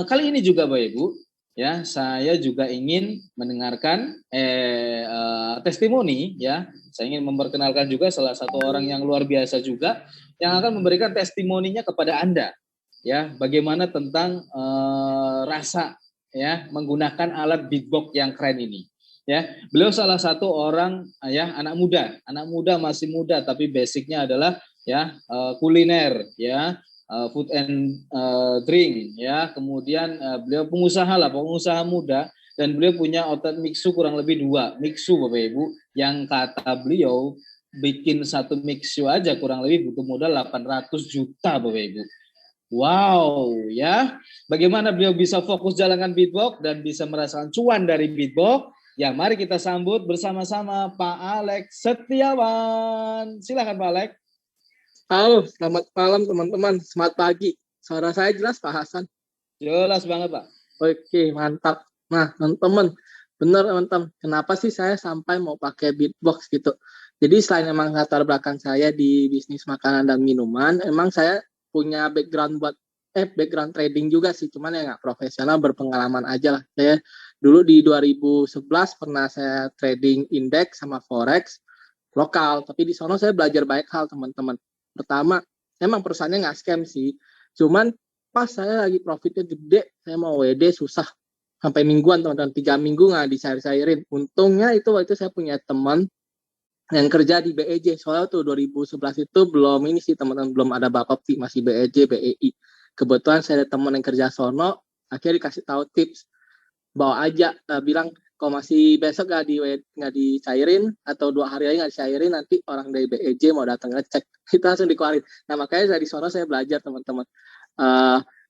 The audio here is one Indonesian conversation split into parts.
Kali ini juga Bapak Ibu, ya saya juga ingin mendengarkan testimoni, ya. Saya ingin memperkenalkan juga salah satu orang yang luar biasa juga yang akan memberikan testimoninya kepada Anda, ya. Bagaimana tentang rasa, ya, menggunakan alat beatbox yang keren ini. Ya, beliau salah satu orang, ya, anak muda masih muda, tapi basicnya adalah ya kuliner, ya, food and drink, ya. Kemudian beliau pengusaha muda, dan beliau punya outlet mixu kurang lebih 2 mixu Bapak Ibu, yang kata beliau bikin satu mixu aja kurang lebih butuh modal 800 juta Bapak Ibu. Wow, ya. Bagaimana beliau bisa fokus jalankan beatbox dan bisa merasakan cuan dari beatbox? Ya, mari kita sambut bersama-sama Pak Alex Setiawan. Silakan Pak Alex. Halo, selamat malam teman-teman. Selamat pagi. Suara saya jelas Pak Hasan? Jelas banget Pak. Oke, mantap. Nah, teman-teman, benar teman-teman. Kenapa sih saya sampai mau pakai beatbox gitu? Jadi selain emang latar belakang saya di bisnis makanan dan minuman, emang saya punya background trading juga sih, cuman ya nggak profesional, berpengalaman aja lah. Saya dulu di 2011 pernah saya trading indeks sama forex lokal, tapi di sana saya belajar banyak hal teman-teman. Pertama, emang perusahaannya nggak scam sih, cuman pas saya lagi profitnya gede, saya mau WD susah, sampai mingguan teman-teman, 3 minggu nggak dicair-cairin. Untungnya itu waktu itu saya punya teman yang kerja di BEJ, soalnya tuh 2011 itu belum ini sih teman-teman, belum ada Bapepti, masih BEJ, BEI. Kebetulan saya ada teman yang kerja sono, akhirnya dikasih tahu tips, bawa aja, bilang kalau masih besok nggak dicairin atau 2 hari lagi nggak dicairin, nanti orang dari BEJ mau datang ngecek, kita langsung dikeluarin. Nah makanya dari sono saya belajar teman-teman,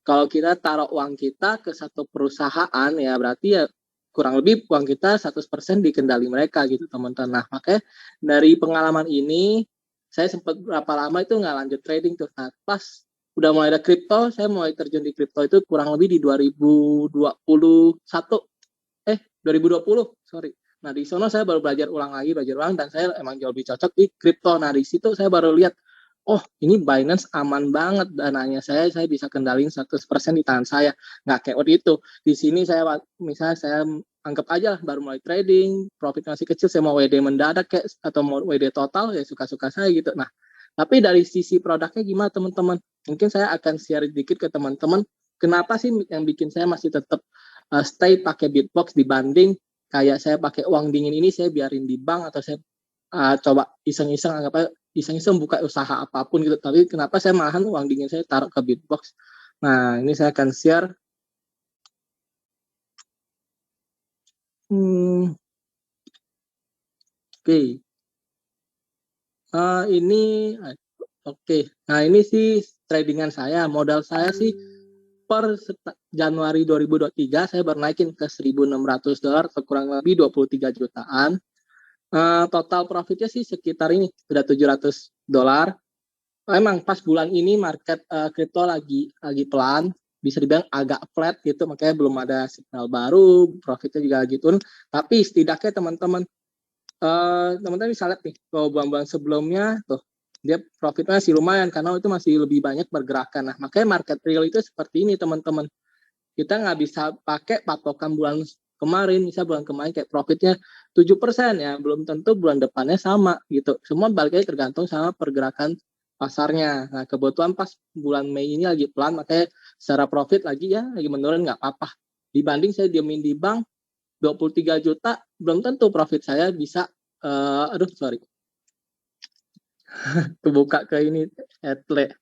kalau kita taruh uang kita ke satu perusahaan, ya berarti ya kurang lebih uang kita 100% di kendali mereka gitu teman-teman. Nah makanya dari pengalaman ini saya sempat berapa lama itu nggak lanjut trading tuh. Nah pas udah mulai ada kripto, saya mulai terjun di kripto itu kurang lebih di 2020, sorry. Nah di sana saya baru belajar ulang, dan saya emang jauh lebih cocok di kripto. Nah di situ saya baru lihat, oh ini Binance aman banget dananya, saya bisa kendalin 100% di tangan saya, nggak kayak waktu itu. Di sini misalnya saya anggap aja lah baru mulai trading, profit masih kecil, saya mau WD mendadak kayak atau mau WD total, ya suka-suka saya gitu. Nah tapi dari sisi produknya gimana teman-teman, mungkin saya akan share dikit ke teman-teman kenapa sih yang bikin saya masih tetap stay pakai beatbox dibanding kayak saya pakai uang dingin ini saya biarin di bank, atau saya coba iseng-iseng, anggap aja iseng-iseng buka usaha apapun gitu. Tapi kenapa saya malahan uang dingin saya taruh ke beatbox? Nah ini saya akan share. Oke. Ini oke. Nah ini sih tradingan saya, modal saya sih per Januari 2023 saya baru naikin ke $1.600 atau kurang lebih 23 jutaan. Total profitnya sih sekitar ini udah $700. Emang pas bulan ini market kripto lagi pelan, bisa dibilang agak flat gitu, makanya belum ada signal baru, profitnya juga lagi turun. Tapi setidaknya teman-teman bisa lihat nih, kalau bulan-bulan sebelumnya tuh dia profitnya masih lumayan karena itu masih lebih banyak bergerakan. Nah makanya market real itu seperti ini teman-teman. Kita nggak bisa pakai patokan bulan kemarin, misal bulan kemarin kayak profitnya 7%, ya belum tentu bulan depannya sama gitu. Semua balik lagi tergantung sama pergerakan pasarnya. Nah kebetulan pas bulan Mei ini lagi pelan, makanya secara profit lagi menurun, nggak apa-apa. Dibanding saya diemin di bank 23 juta, belum tentu profit saya bisa kebuka ke ini Etle.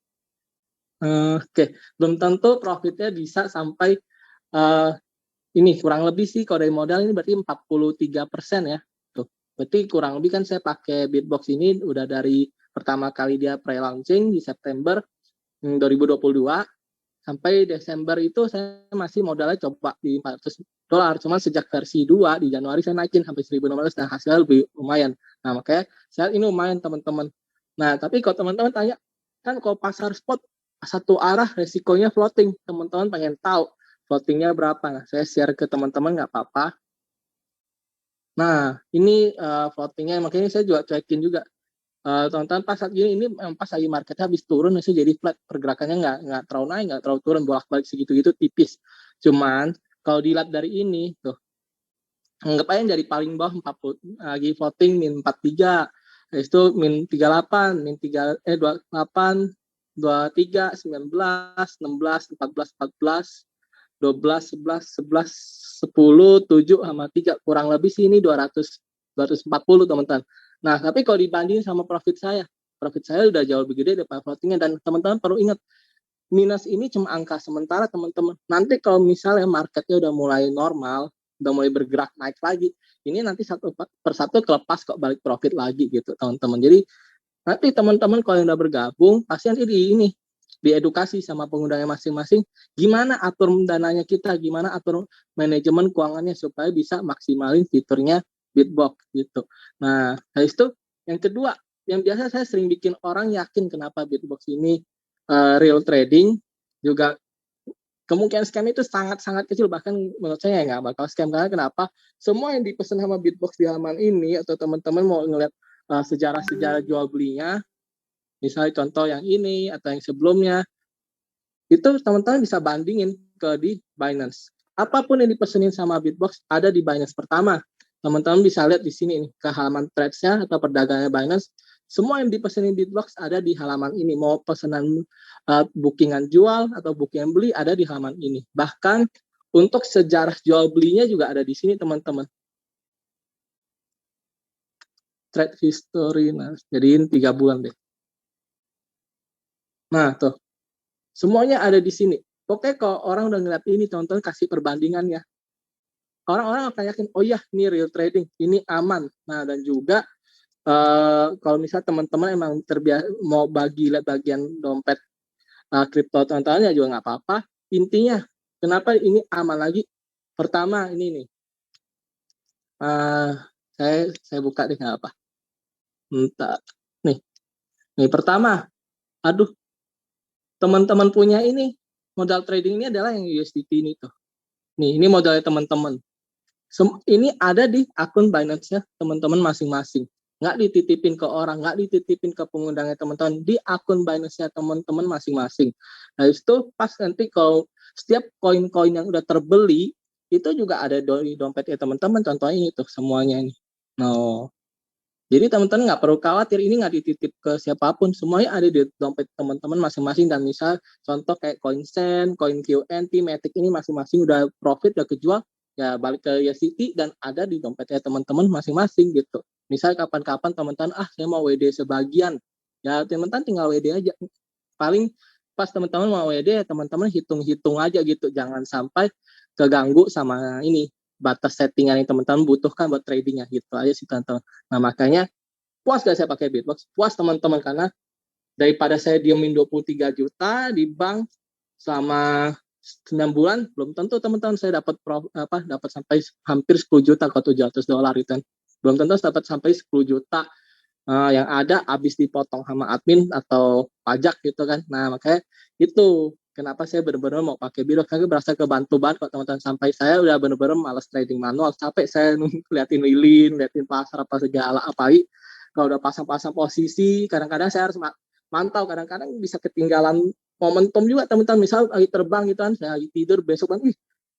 Oke, belum tentu profitnya bisa sampai ini kurang lebih sih kalau dari modal ini berarti 43% ya. Tuh. Berarti kurang lebih kan saya pakai beatbox ini udah dari pertama kali dia pre-launching di September 2022 sampai Desember itu saya masih modalnya coba di $400. Cuman sejak versi 2 di Januari saya naikin sampai 1.600 dan hasilnya lebih lumayan. Nah makanya saat ini lumayan teman-teman. Nah tapi kalau teman-teman tanya, kan kalau pasar spot satu arah resikonya floating, teman-teman pengen tahu floatingnya berapa. Nah saya share ke teman-teman nggak apa-apa. Nah ini floatingnya, makanya saya juga cekin juga teman-teman pas saat ini pas lagi marketnya habis turun itu jadi flat, pergerakannya nggak terlalu naik, nggak terlalu turun, bolak-balik segitu-gitu tipis. Cuman kalau dilihat dari ini tuh, anggap aja yang dari paling bawah 40 lagi floating min 43, habis itu min 38, min 3 28, 23, 19, 16, 14, 14, 12, 11, 11, 10, 7 sama 3, kurang lebih sih ini 240 teman-teman. Nah, tapi kalau dibanding sama profit saya udah jauh lebih gede daripada floatingnya, dan teman-teman perlu ingat minus ini cuma angka sementara teman-teman. Nanti kalau misalnya marketnya udah mulai normal, udah mulai bergerak naik lagi, ini nanti satu persatu kelepas kok balik profit lagi gitu teman-teman. Jadi nanti teman-teman kalau yang udah bergabung pasti nanti ini diedukasi sama penggunanya masing-masing, gimana atur dananya kita, gimana atur manajemen keuangannya supaya bisa maksimalin fiturnya Bitbox gitu. Nah, habis itu yang kedua, yang biasa saya sering bikin orang yakin kenapa Bitbox ini real trading, juga kemungkinan scam itu sangat-sangat kecil, bahkan menurut saya nggak bakal scam. Karena kenapa? Semua yang dipesan sama Bitbox di halaman ini, atau teman-teman mau ngeliat sejarah-sejarah jual belinya, misalnya contoh yang ini atau yang sebelumnya, itu teman-teman bisa bandingin di Binance. Apapun yang dipesenin sama Bitbox ada di Binance pertama. Teman-teman bisa lihat di sini nih, ke halaman trades-nya atau perdagangannya Binance. Semua yang dipesenin Bitbox ada di halaman ini. Mau pesanan bookingan jual atau bookingan beli ada di halaman ini. Bahkan untuk sejarah jual belinya juga ada di sini teman-teman. Trade history, nah jadiin 3 bulan deh. Nah tuh, semuanya ada di sini. Pokoknya kalau orang udah ngeliat ini, teman-teman kasih perbandingan ya. Orang-orang akan yakin, oh iya, ini real trading, ini aman. Nah, dan juga kalau misalnya teman-teman emang terbiasa mau lihat bagian dompet kripto teman-teman ya juga nggak apa-apa. Intinya, kenapa ini aman lagi? Pertama, ini nih. Saya buka deh, nggak apa. Bentar. Nih pertama, aduh, teman-teman punya ini, modal trading ini adalah yang USDT ini tuh. Nih, ini modalnya teman-teman. Ini ada di akun Binance-nya teman-teman masing-masing. Nggak dititipin ke orang, nggak dititipin ke pengundangnya teman-teman, di akun Binance-nya teman-teman masing-masing. Nah, itu pas nanti kalau setiap koin-koin yang udah terbeli, itu juga ada di dompetnya teman-teman, contohnya ini tuh semuanya ini. Nah, jadi teman-teman nggak perlu khawatir, ini nggak dititip ke siapapun, semuanya ada di dompet teman-teman masing-masing. Dan misal contoh kayak CoinSend, CoinQNT, Matic ini masing-masing udah profit, udah kejual, ya balik ke USDT dan ada di dompetnya teman-teman masing-masing gitu. Misal kapan-kapan teman-teman, saya mau WD sebagian, ya teman-teman tinggal WD aja. Paling pas teman-teman mau WD, teman-teman hitung-hitung aja gitu, jangan sampai keganggu sama ini batas settingan yang teman-teman butuhkan buat tradingnya gitu aja sih teman-teman. Nah makanya puas gak saya pakai Bitbox? Puas teman-teman, karena daripada saya diemin 23 juta di bank selama 9 bulan, belum tentu teman-teman saya dapat sampai hampir 10 juta atau $700 itu. Belum tentu dapat sampai 10 juta. Yang ada habis dipotong sama admin atau pajak gitu kan. Nah makanya itu kenapa saya benar-benar mau pakai Bitbox, karena berasa kebantu banget kok teman-teman. Sampai saya udah benar-benar malas trading manual, capek saya liatin lilin, liatin pasar apa segala, apalagi kalau udah pasang-pasang posisi, kadang-kadang saya harus mantau, kadang-kadang bisa ketinggalan momentum juga teman-teman. Misal lagi terbang gitu kan, saya lagi tidur, besok kan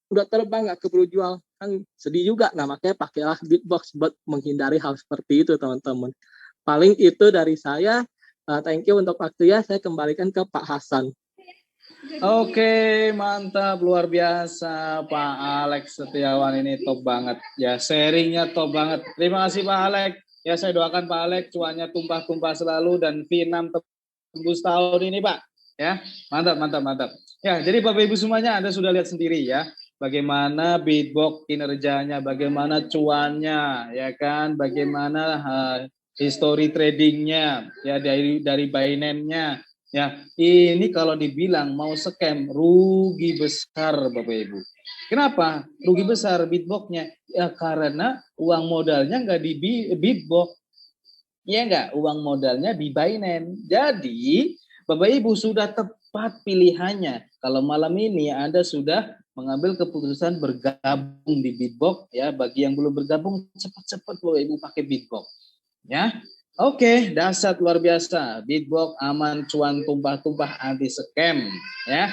udah terbang nggak keburu jual, kan sedih juga. Nah makanya pakailah Bitbox buat menghindari hal seperti itu teman-teman. Paling itu dari saya. Thank you untuk waktunya. Saya kembalikan ke Pak Hasan. Oke, mantap, luar biasa Pak Alex Setiawan, ini top banget. Ya, sharingnya top banget. Terima kasih Pak Alex. Ya, saya doakan Pak Alex cuannya tumpah-tumpah selalu dan V6 tembus tahun ini Pak. Ya, mantap, mantap, mantap. Ya, jadi Bapak Ibu semuanya Anda sudah lihat sendiri ya, bagaimana Bitbox kinerjanya, bagaimana cuannya, ya kan, bagaimana history tradingnya, ya dari Binance-nya. Ya, ini kalau dibilang mau scam, rugi besar Bapak Ibu. Kenapa? Rugi besar Bitbox-nya. Ya karena uang modalnya nggak di Bitbox. Ya enggak, uang modalnya di Binance. Jadi, Bapak Ibu sudah tepat pilihannya. Kalau malam ini Anda sudah mengambil keputusan bergabung di Bitbox, ya bagi yang belum bergabung cepat-cepat Bapak Ibu pakai Bitbox. Ya. Oke, dahsyat luar biasa. Beatbox aman, cuan tumpah-tumpah, anti scam, ya.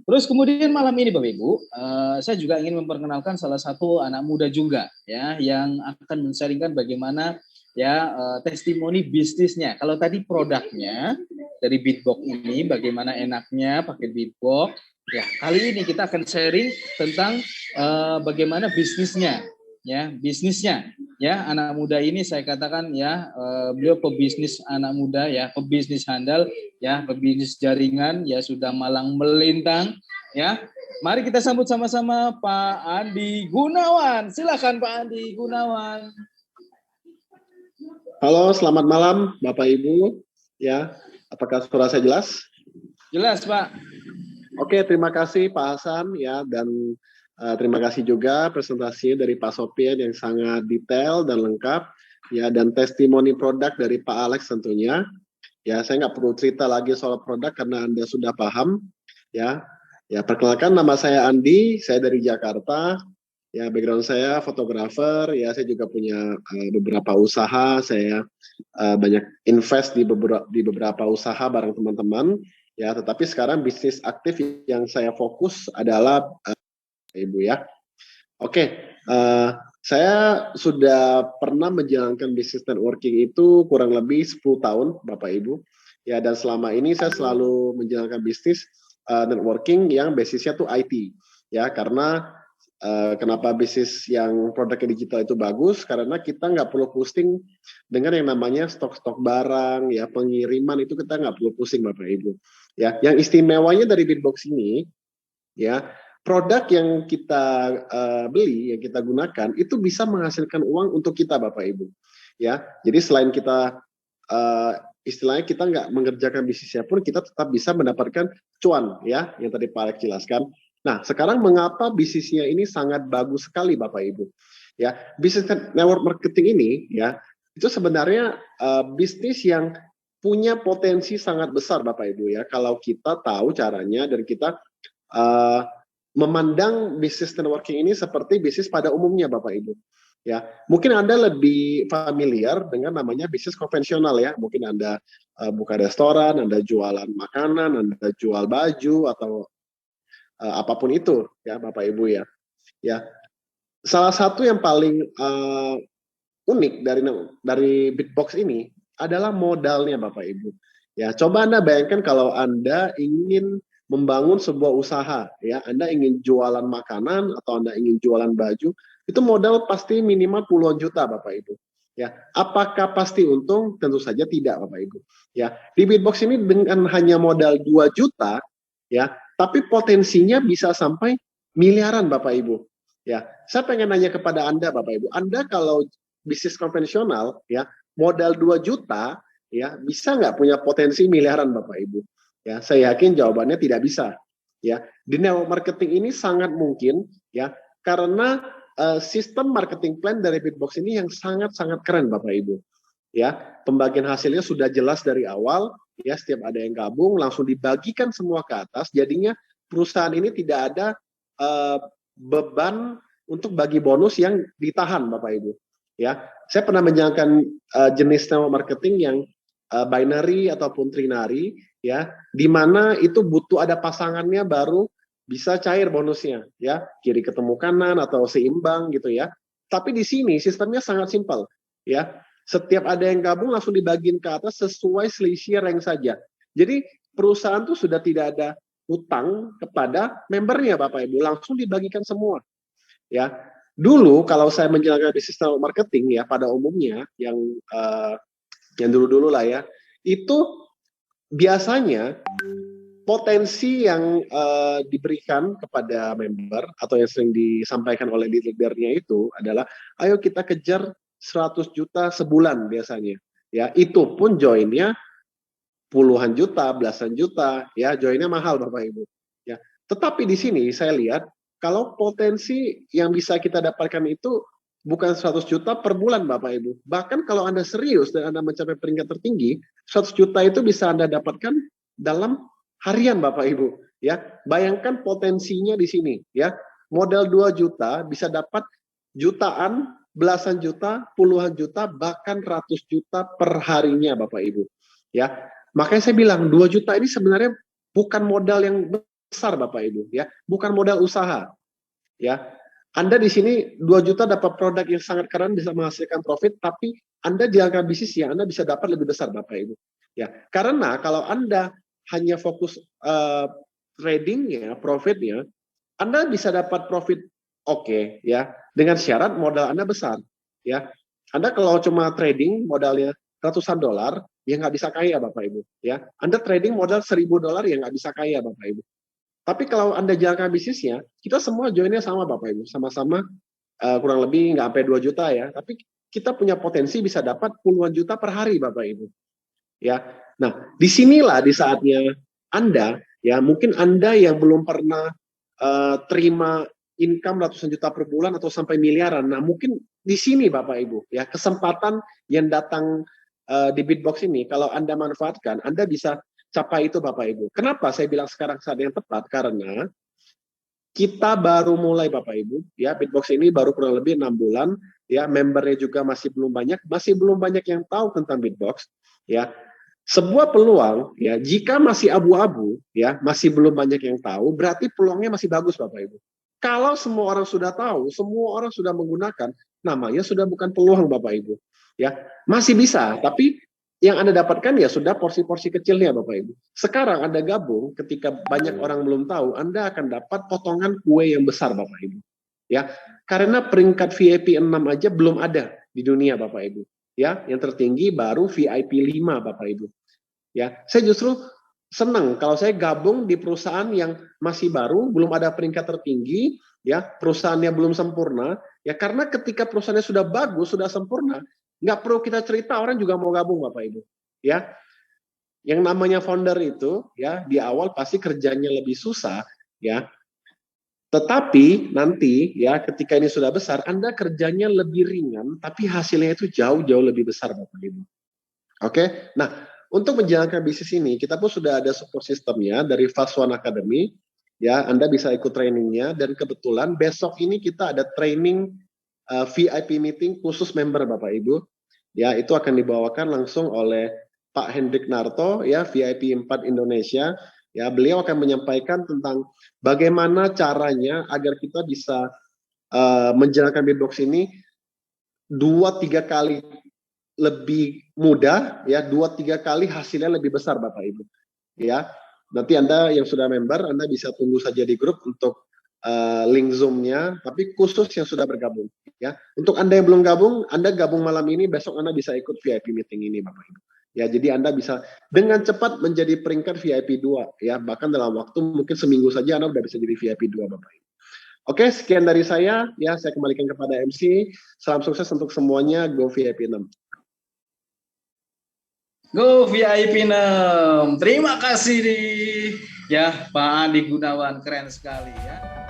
Terus kemudian malam ini Bapak Ibu, saya juga ingin memperkenalkan salah satu anak muda juga, ya, yang akan men-sharingkan bagaimana ya testimoni bisnisnya. Kalau tadi produknya dari Beatbox ini, bagaimana enaknya pakai Beatbox. Ya, kali ini kita akan sharing tentang bagaimana bisnisnya, ya, bisnisnya. Ya, anak muda ini saya katakan ya, beliau pebisnis anak muda ya, pebisnis handal ya, pebisnis jaringan ya, sudah malang melintang ya. Mari kita sambut sama-sama Pak Andi Gunawan. Silakan Pak Andi Gunawan. Halo, selamat malam Bapak Ibu. Ya, apakah suara saya jelas? Jelas Pak. Oke, terima kasih Pak Hasan ya, dan terima kasih juga presentasinya dari Pak Sofian yang sangat detail dan lengkap ya, dan testimoni produk dari Pak Alex tentunya. Ya, saya nggak perlu cerita lagi soal produk karena Anda sudah paham ya. Ya, perkenalkan, nama saya Andi, saya dari Jakarta. Ya, background saya fotografer, ya saya juga punya beberapa usaha, saya banyak invest di beberapa usaha bareng teman-teman, ya, tetapi sekarang bisnis aktif yang saya fokus adalah Ibu ya. Oke, saya sudah pernah menjalankan bisnis networking itu kurang lebih 10 tahun Bapak Ibu. Ya, dan selama ini saya selalu menjalankan bisnis networking yang basisnya tuh IT. Ya, karena kenapa bisnis yang produknya digital itu bagus, karena kita nggak perlu pusing dengan yang namanya stok-stok barang, ya pengiriman itu kita nggak perlu pusing Bapak Ibu. Ya, yang istimewanya dari Beatbox ini, ya produk yang kita beli, yang kita gunakan itu bisa menghasilkan uang untuk kita Bapak Ibu. Ya, jadi selain kita istilahnya kita nggak mengerjakan bisnisnya pun kita tetap bisa mendapatkan cuan ya, yang tadi Pak Alex jelaskan. Nah, sekarang mengapa bisnisnya ini sangat bagus sekali Bapak Ibu? Ya, bisnis network marketing ini ya, itu sebenarnya bisnis yang punya potensi sangat besar Bapak Ibu ya, kalau kita tahu caranya dan kita memandang bisnis networking ini seperti bisnis pada umumnya Bapak Ibu. Ya, mungkin Anda lebih familiar dengan namanya bisnis konvensional ya. Mungkin Anda buka restoran, Anda jualan makanan, Anda jual baju atau apapun itu ya Bapak Ibu ya. Ya, salah satu yang paling unik dari Beatbox ini adalah modalnya Bapak Ibu. Ya, coba Anda bayangkan kalau Anda ingin membangun sebuah usaha, ya, Anda ingin jualan makanan atau Anda ingin jualan baju, itu modal pasti minimal puluhan juta Bapak Ibu. Ya, apakah pasti untung? Tentu saja tidak Bapak Ibu. Ya, di Beatbox ini dengan hanya modal 2 juta, ya, tapi potensinya bisa sampai miliaran Bapak Ibu. Ya, saya pengen nanya kepada Anda Bapak Ibu, Anda kalau bisnis konvensional ya modal 2 juta ya bisa nggak punya potensi miliaran Bapak Ibu? Ya, saya yakin jawabannya tidak bisa. Ya, di network marketing ini sangat mungkin ya karena sistem marketing plan dari Beatbox ini yang sangat-sangat keren Bapak Ibu. Ya, pembagian hasilnya sudah jelas dari awal, ya setiap ada yang gabung langsung dibagikan semua ke atas, jadinya perusahaan ini tidak ada beban untuk bagi bonus yang ditahan Bapak Ibu. Ya, saya pernah menjalankan jenis network marketing yang binary ataupun trinary, ya, di mana itu butuh ada pasangannya baru bisa cair bonusnya, ya, kiri ketemu kanan atau seimbang gitu ya. Tapi di sini sistemnya sangat simpel, ya. Setiap ada yang gabung langsung dibagiin ke atas sesuai selisih rank saja. Jadi perusahaan tuh sudah tidak ada hutang kepada membernya Bapak Ibu, langsung dibagikan semua. Ya, dulu kalau saya menjalankan bisnis marketing ya pada umumnya yang dulu-dulu lah ya, itu biasanya potensi yang diberikan kepada member atau yang sering disampaikan oleh leadernya itu adalah ayo kita kejar 100 juta sebulan biasanya. Ya, itu pun joinnya puluhan juta, belasan juta, ya joinnya mahal Bapak Ibu. Ya, tetapi di sini saya lihat kalau potensi yang bisa kita dapatkan itu bukan 100 juta per bulan Bapak Ibu. Bahkan kalau Anda serius dan Anda mencapai peringkat tertinggi, 100 juta itu bisa Anda dapatkan dalam harian Bapak Ibu. Ya, bayangkan potensinya di sini. Ya, modal 2 juta bisa dapat jutaan belasan juta, puluhan juta, bahkan ratus juta per harinya Bapak Ibu. Ya, makanya saya bilang 2 juta ini sebenarnya bukan modal yang besar Bapak Ibu, ya, bukan modal usaha. Ya, Anda di sini 2 juta dapat produk yang sangat keren, bisa menghasilkan profit, tapi Anda jalankan bisnis ya, Anda bisa dapat lebih besar Bapak Ibu. Ya, karena kalau Anda hanya fokus tradingnya, profitnya, Anda bisa dapat profit oke, ya, dengan syarat modal Anda besar. Ya, Anda kalau cuma trading modalnya ratusan dolar, ya nggak bisa kaya Bapak Ibu. Ya, Anda trading modal $1.000 ya nggak bisa kaya Bapak Ibu. Tapi kalau Anda jalankan bisnisnya, kita semua joinnya sama Bapak Ibu, sama-sama kurang lebih nggak sampai 2 juta ya, tapi kita punya potensi bisa dapat puluhan juta per hari Bapak Ibu. Ya, nah disinilah di saatnya Anda, ya mungkin Anda yang belum pernah terima income ratusan juta per bulan atau sampai miliaran, nah mungkin di sini Bapak Ibu, ya kesempatan yang datang di Bitbox ini, kalau Anda manfaatkan, Anda bisa capai itu Bapak Ibu. Kenapa saya bilang sekarang saat yang tepat? Karena kita baru mulai Bapak Ibu, ya Bitbox ini baru kurang lebih 6 bulan, ya membernya juga masih belum banyak yang tahu tentang Bitbox, ya. Sebuah peluang, ya jika masih abu-abu, ya masih belum banyak yang tahu, berarti peluangnya masih bagus Bapak Ibu. Kalau semua orang sudah tahu, semua orang sudah menggunakan, namanya sudah bukan peluang Bapak Ibu, ya masih bisa, tapi yang Anda dapatkan ya sudah porsi-porsi kecilnya Bapak Ibu. Sekarang Anda gabung, ketika banyak orang belum tahu, Anda akan dapat potongan kue yang besar Bapak Ibu. Ya, karena peringkat VIP 6 aja belum ada di dunia Bapak Ibu. Ya, yang tertinggi baru VIP 5 Bapak Ibu. Ya, saya justru senang kalau saya gabung di perusahaan yang masih baru, belum ada peringkat tertinggi, ya, perusahaannya belum sempurna, ya karena ketika perusahaannya sudah bagus, sudah sempurna, nggak perlu kita cerita, orang juga mau gabung Bapak Ibu. Ya, yang namanya founder itu, ya di awal pasti kerjanya lebih susah, ya. Tetapi nanti, ya ketika ini sudah besar, Anda kerjanya lebih ringan, tapi hasilnya itu jauh-jauh lebih besar Bapak Ibu. Oke, nah untuk menjalankan bisnis ini, kita pun sudah ada support systemnya dari Fast One Academy, ya Anda bisa ikut trainingnya, dan kebetulan besok ini kita ada training VIP meeting khusus member Bapak Ibu, ya itu akan dibawakan langsung oleh Pak Hendrik Narto, ya VIP 4 Indonesia, ya beliau akan menyampaikan tentang bagaimana caranya agar kita bisa menjalankan Bitbox ini 2-3 kali lebih mudah, ya 2-3 kali hasilnya lebih besar Bapak Ibu, ya nanti Anda yang sudah member, Anda bisa tunggu saja di grup untuk link Zoom-nya, tapi khusus yang sudah bergabung. Ya, untuk Anda yang belum gabung, Anda gabung malam ini, besok Anda bisa ikut VIP meeting ini, Bapak Ibu. Ya, jadi Anda bisa dengan cepat menjadi peringkat VIP 2, ya bahkan dalam waktu mungkin seminggu saja Anda sudah bisa jadi VIP 2, Bapak Ibu. Oke, sekian dari saya. Ya, saya kembalikan kepada MC. Salam sukses untuk semuanya. Go VIP 6. Go VIP 6. Terima kasih nih ya Pak Andi Gunawan, keren sekali ya.